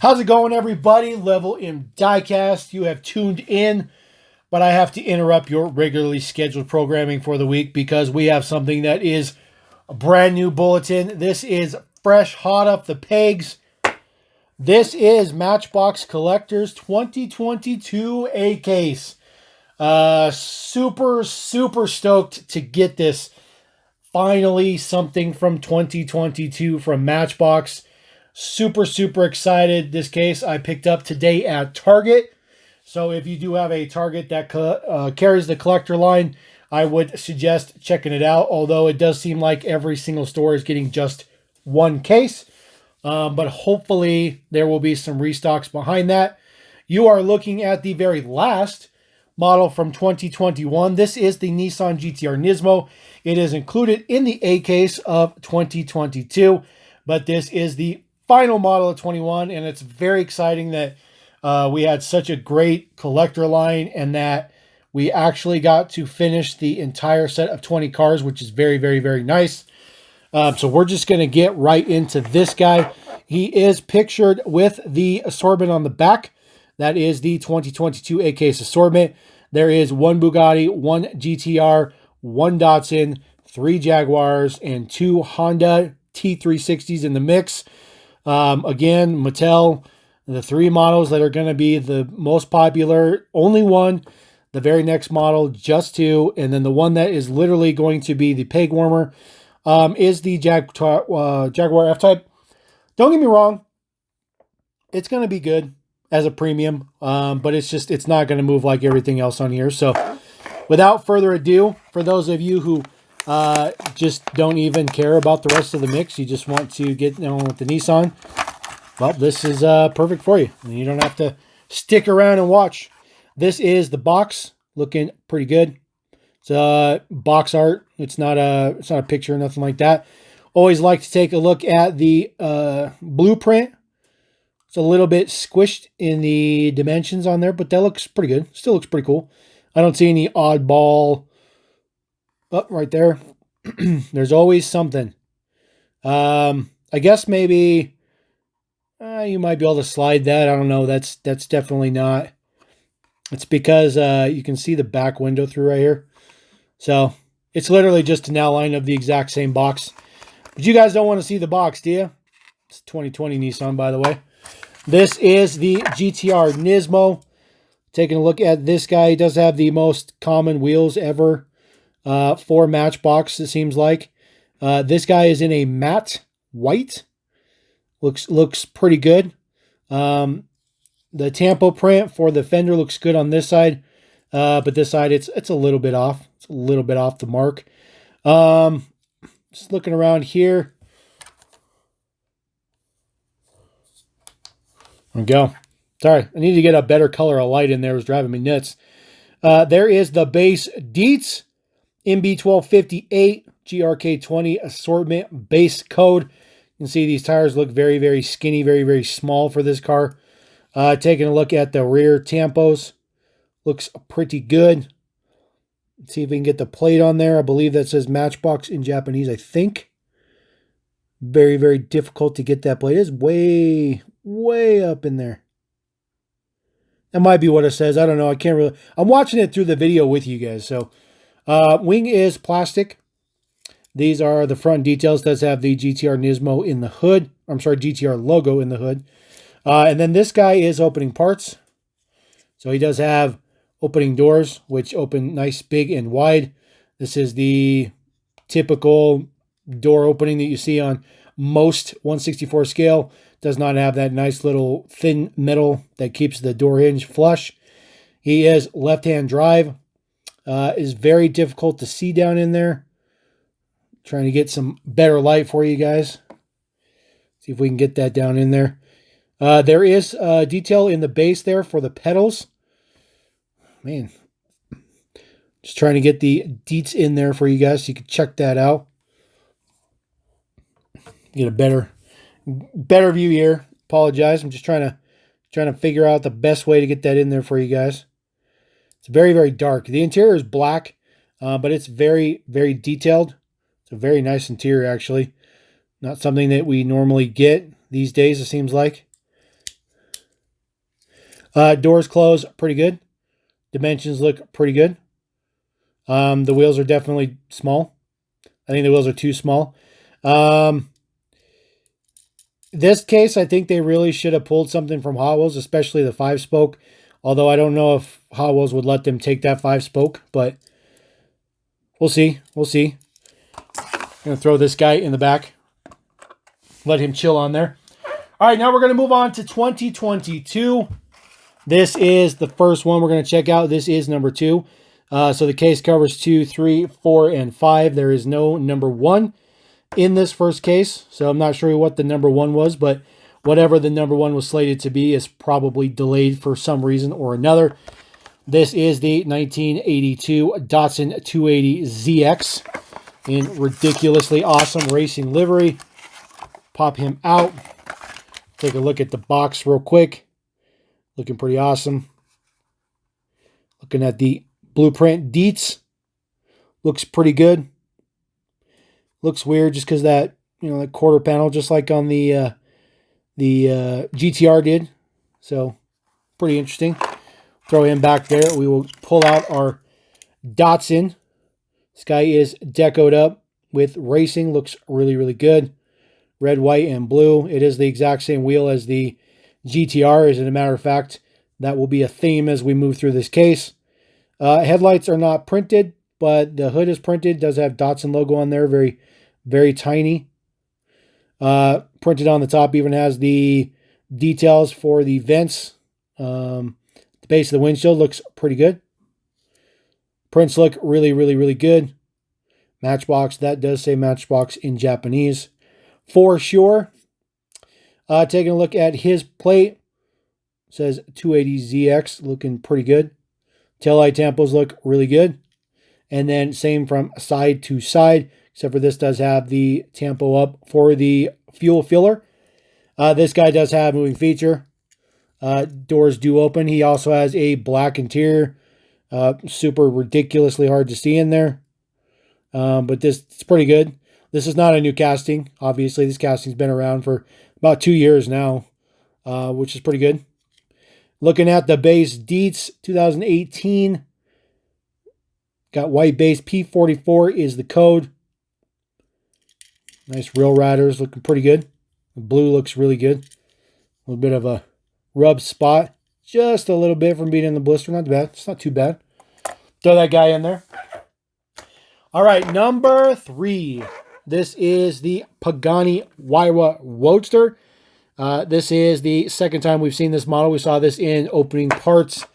How's it going, everybody? Level M Diecast. You have tuned in, but I have to interrupt your regularly scheduled programming for the week because we have something that is a brand new bulletin. This is fresh, hot up the pegs. This is Matchbox Collectors 2022 A case. Super stoked to get this. Finally, something from 2022 from Matchbox. Super excited. This case I picked up today at Target. So if you do have a Target that carries the collector line, I would suggest checking it out. Although it does seem like every single store is getting just one case. But hopefully there will be some restocks behind that. You are looking at the very last model from 2021. This is the Nissan GTR Nismo. It is included in the A case of 2022. But this is the final model of 21, and it's very exciting that we had such a great collector line and that we actually got to finish the entire set of 20 cars, which is very nice. So we're just going to get right into this guy. He is pictured with the assortment on the back. That is the 2022 A case assortment. There is one Bugatti, one GTR, one Datsun, 3 Jaguars, and 2 Honda T360s in the mix. Again, Mattel, the 3 models that are going to be the most popular, only one, the very next model, just 2, and then the one that is literally going to be the peg warmer is the Jaguar FType. Don't get me wrong, it's going to be good as a premium, but it's not going to move like everything else on here. So without further ado, for those of you who just don't even care about the rest of the mix, you just want to get on with the Nissan, well, this is perfect for you. You don't have to stick around and watch. This is the box, looking pretty good. It's box art. It's not a picture or nothing like that. Always like to take a look at the blueprint. It's a little bit squished in the dimensions on there, but that looks pretty good. Still looks pretty cool. I don't see any oddball. Oh, right there. There's always something. I guess maybe you might be able to slide that. I don't know. That's definitely not. It's because you can see the back window through right here. So it's literally just an outline of the exact same box. But you guys don't want to see the box, do you? It's 2020 Nissan, by the way. This is the GTR Nismo. Taking a look at this guy, he does have the most common wheels ever for Matchbox, it seems like. This guy is in a matte white. Looks pretty good. The tampo print for the fender looks good on this side. But this side, it's a little bit off. It's a little bit off the mark. Just looking around here. There we go. Sorry, I need to get a better color of light in there. It was driving me nuts. There is the base Dietz MB1258 GRK20 assortment base code. You can see these tires look very skinny, very small for this car. Taking a look at the rear tampos. Looks pretty good. Let's see if we can get the plate on there. I believe that says Matchbox in Japanese, I think. Very difficult to get that plate. It's way up in there. That might be what it says. I don't know. I can't really. I'm watching it through the video with you guys. So, wing is plastic. These are the front details. Does have the GTR Nismo in the hood. I'm sorry, GTR logo in the hood. And then this guy is opening parts. So he does have opening doors, which open nice, big, and wide. This is the typical door opening that you see on most 1/64 scale. Does not have that nice little thin metal that keeps the door hinge flush. He is left-hand drive. Is very difficult to see down in there. Trying to get some better light for you guys. See if we can get that down in there. There is detail in the base there for the pedals. Man, just trying to get the deets in there for you guys so you can check that out. Get a better view here. Apologize. I'm just trying to figure out the best way to get that in there for you guys. It's very dark. The interior is black, but it's very detailed. It's a very nice interior, actually. Not something that we normally get these days, it seems like. Doors close pretty good. Dimensions look pretty good. The wheels are definitely small. I think the wheels are too small. This case, I think they really should have pulled something from Hot Wheels, especially the 5-spoke. Although I don't know if Hot Wheels would let them take that 5-spoke, but we'll see. We'll see. I'm going to throw this guy in the back. Let him chill on there. All right, now we're going to move on to 2022. This is the first one we're going to check out. This is number 2. So the case covers 2, 3, 4, and 5. There is no number 1 in this first case. So I'm not sure what the number 1 was, but whatever the number 1 was slated to be is probably delayed for some reason or another. This is the 1982 Datsun 280ZX in ridiculously awesome racing livery. Pop him out. Take a look at the box real quick. Looking pretty awesome. Looking at the blueprint deets. Looks pretty good. Looks weird just because that, that quarter panel, just like on the GTR did. So, pretty interesting. Throw him back there. We will pull out our Datsun. This guy is decoed up with racing. Looks really, really good. Red, white, and blue. It is the exact same wheel as the GTR. As a matter of fact, that will be a theme as we move through this case. Headlights are not printed, but the hood is printed. Does have Datsun logo on there. Very, very tiny. Printed on the top. Even has the details for the vents. The base of the windshield looks pretty good. Prints look really, really, really good. Matchbox. That does say Matchbox in Japanese. For sure. Taking a look at his plate. Says 280ZX. Looking pretty good. Taillight tampos look really good. And then same from side to side. Except for this does have the tampo up for the fuel filler. This guy does have moving feature. Doors do open. He also has a black interior. Super ridiculously hard to see in there. But it's pretty good. This is not a new casting. Obviously, this casting's been around for about 2 years now, which is pretty good. Looking at the base deets, 2018. Got white base. P44 is the code. Nice rail riders, looking pretty good. The blue looks really good. A little bit of a rub spot. Just a little bit from being in the blister. Not bad. It's not too bad. Throw that guy in there. All right, number 3. This is the Pagani Huayra Roadster. This is the second time we've seen this model. We saw this in opening parts.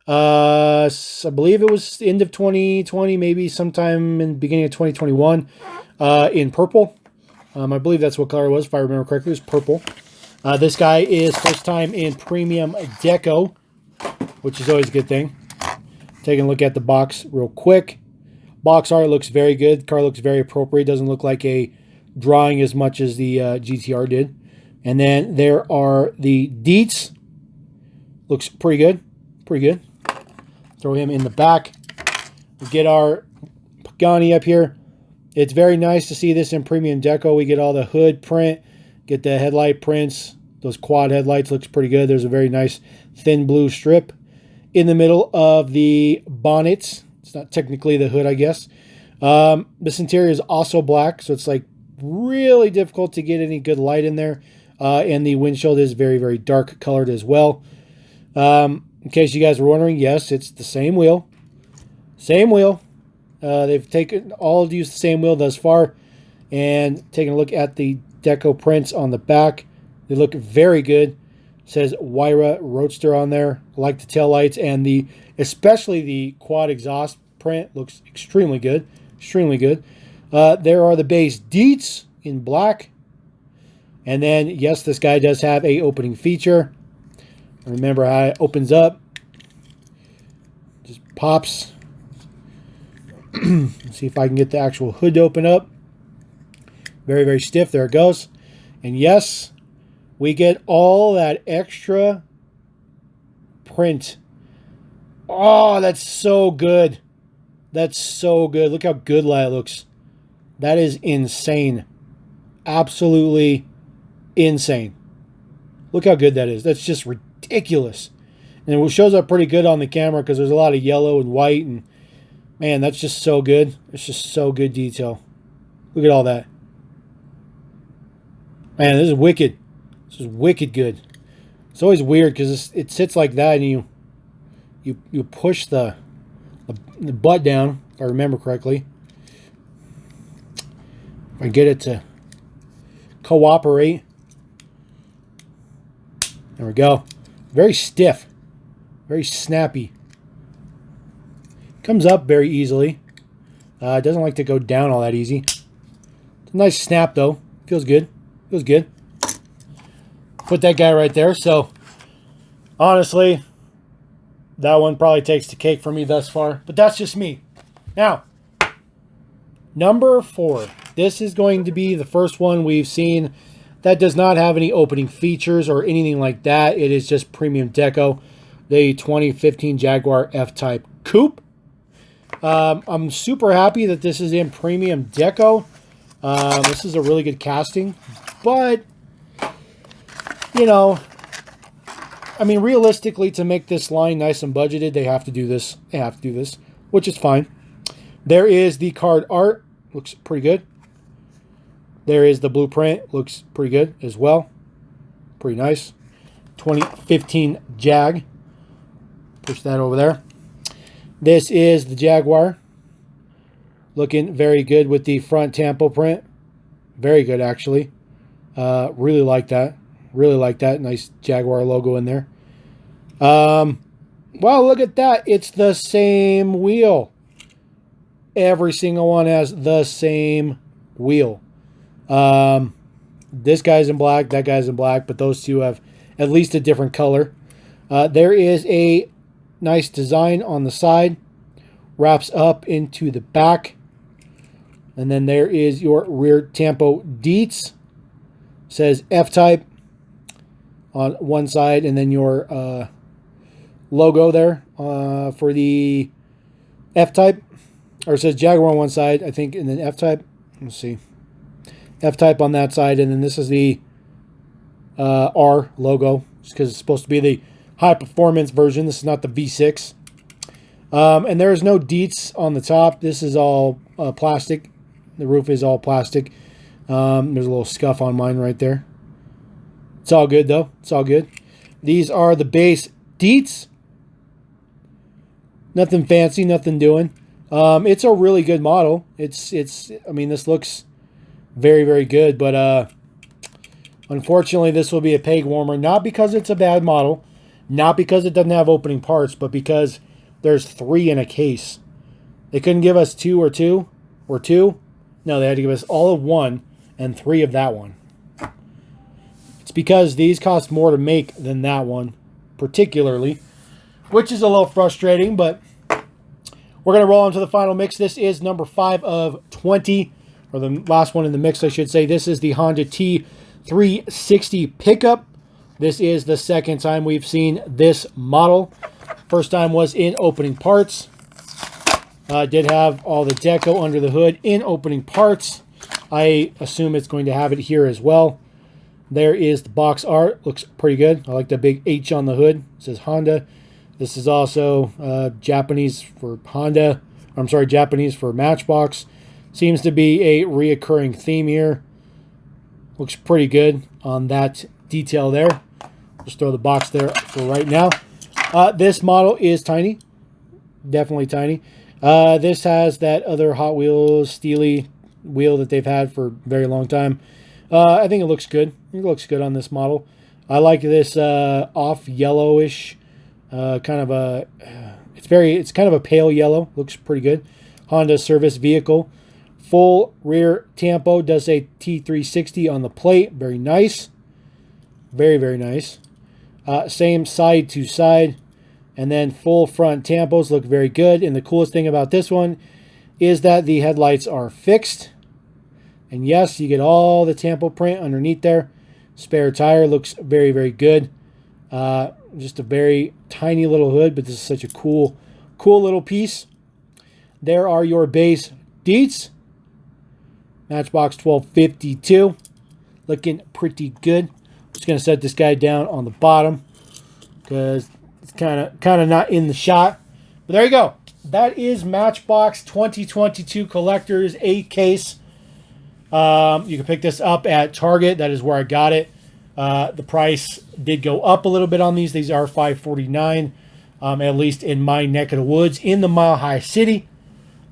I believe it was end of 2020, maybe sometime in the beginning of 2021, in purple. I believe that's what color it was, if I remember correctly. It was purple. This guy is first time in premium deco, which is always a good thing. Taking a look at the box real quick. Box art looks very good. The car looks very appropriate. Doesn't look like a drawing as much as the GTR did. And then there are the deets. Looks pretty good. Pretty good. Throw him in the back. We get our Pagani up here. It's very nice to see this in premium deco. We get all the hood print. Get the headlight prints. Those quad headlights looks pretty good. There's a very nice thin blue strip in the middle of the bonnet. It's not technically the hood, I guess. This interior is also black, so it's like really difficult to get any good light in there. And the windshield is very, very dark colored as well. In case you guys were wondering, yes, it's the same wheel. Same wheel. They've taken all used the same wheel thus far. And taking a look at the deco prints on the back, they look very good. It says Huayra Roadster on there. I like the taillights and especially the quad exhaust print looks extremely good. Extremely good. There are the base deets in black. And then, yes, this guy does have a opening feature. Remember how it opens up. Just pops. Let's see if I can get the actual hood to open up. Very, very stiff. There it goes. And yes, we get all that extra print. Oh, that's so good. That's so good. Look how good that looks. That is insane. Absolutely insane. Look how good that is. That's just ridiculous. And it shows up pretty good on the camera because there's a lot of yellow and white. And man, that's just so good. It's just so good detail. Look at all that. Man, this is wicked. This is wicked good. It's always weird because it sits like that, and you push the butt down, if I remember correctly. If I get it to cooperate. There we go. Very stiff. Very snappy. Comes up very easily. It doesn't like to go down all that easy. It's a nice snap, though. Feels good. Feels good. Put that guy right there. So, honestly, that one probably takes the cake for me thus far. But that's just me. Now, number 4. This is going to be the first one we've seen that does not have any opening features or anything like that. It is just premium deco. The 2015 Jaguar F-Type Coupe. I'm super happy that this is in premium deco. This is a really good casting. But, you know, I mean, realistically, to make this line nice and budgeted, they have to do this. They have to do this, which is fine. There is the card art. Looks pretty good. There is the blueprint. Looks pretty good as well. Pretty nice. 2015 Jag. Push that over there. This is the Jaguar. Looking very good with the front tampo print. Very good, actually. Really like that. Really like that. Nice Jaguar logo in there. Well, look at that. It's the same wheel. Every single one has the same wheel. This guy's in black. That guy's in black. But those two have at least a different color. There is a nice design on the side. Wraps up into the back. And then there is your rear tampo deets. Says F-Type on one side, and then your logo there for the F-Type. Or it says Jaguar on one side, I think, and then F-Type. Let's see. F-Type on that side, and then this is the R logo, because it's supposed to be the high-performance version. This is not the V6. And there is no deets on the top. This is all plastic. The roof is all plastic. There's a little scuff on mine right there. It's all good, though. It's all good. These are the base deets. Nothing fancy, nothing doing. It's a really good model. I mean, this looks very, very good, but unfortunately, this will be a peg warmer. Not because it's a bad model, not because it doesn't have opening parts, but because there's 3 in a case. They couldn't give us 2 or 2 or 2. No, they had to give us all of 1 and 3 of that one. It's because these cost more to make than that one, particularly, which is a little frustrating, but we're going to roll into the final mix. This is number 5 of 20, or the last one in the mix, I should say. This is the Honda T360 pickup. This is the second time we've seen this model. First time was in opening parts. Did have all the deco under the hood in opening parts. I assume it's going to have it here as well. There is the box art. Looks pretty good. I like the big H on the hood. It says Honda. This is also Japanese for Honda. I'm sorry, Japanese for Matchbox. Seems to be a reoccurring theme here. Looks pretty good on that detail there. Just throw the box there for right now. This model is tiny. Definitely tiny. This has that other Hot Wheels steely wheel that they've had for a very long time. I think it looks good. It looks good on this model. I like this off yellowish kind of a. It's kind of a pale yellow. Looks pretty good. Honda service vehicle. Full rear tampo. Does say T360 on the plate. Very nice. Very, very nice. Same side to side. And then full front tampos look very good. And the coolest thing about this one is that the headlights are fixed. And yes, you get all the tampo print underneath there. Spare tire looks very, very good. Just a very tiny little hood, but this is such a cool little piece. There are your base deets. Matchbox 1252. Looking pretty good. Just going to set this guy down on the bottom because kind of not in the shot. But there you go. That is Matchbox 2022 Collectors 8 case. You can pick this up at Target. That is where I got it. The price did go up a little bit on these. These are $549, at least in my neck of the woods in the Mile High City.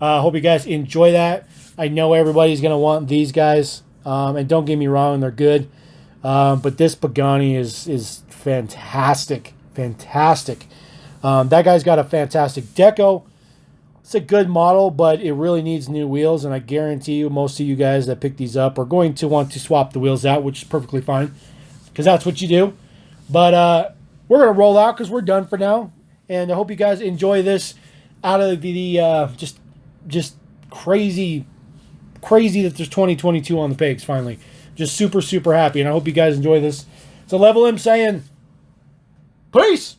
Hope you guys enjoy that. I know everybody's going to want these guys. And don't get me wrong, they're good. But this Pagani is fantastic. Fantastic. That guy's got a fantastic deco. It's a good model, but it really needs new wheels, and I guarantee you most of you guys that pick these up are going to want to swap the wheels out, which is perfectly fine, because that's what you do. But we're going to roll out because we're done for now, and I hope you guys enjoy this out of the just crazy that there's 2022 on the pigs finally. Just super, super happy, and I hope you guys enjoy this. So Level M saying, peace!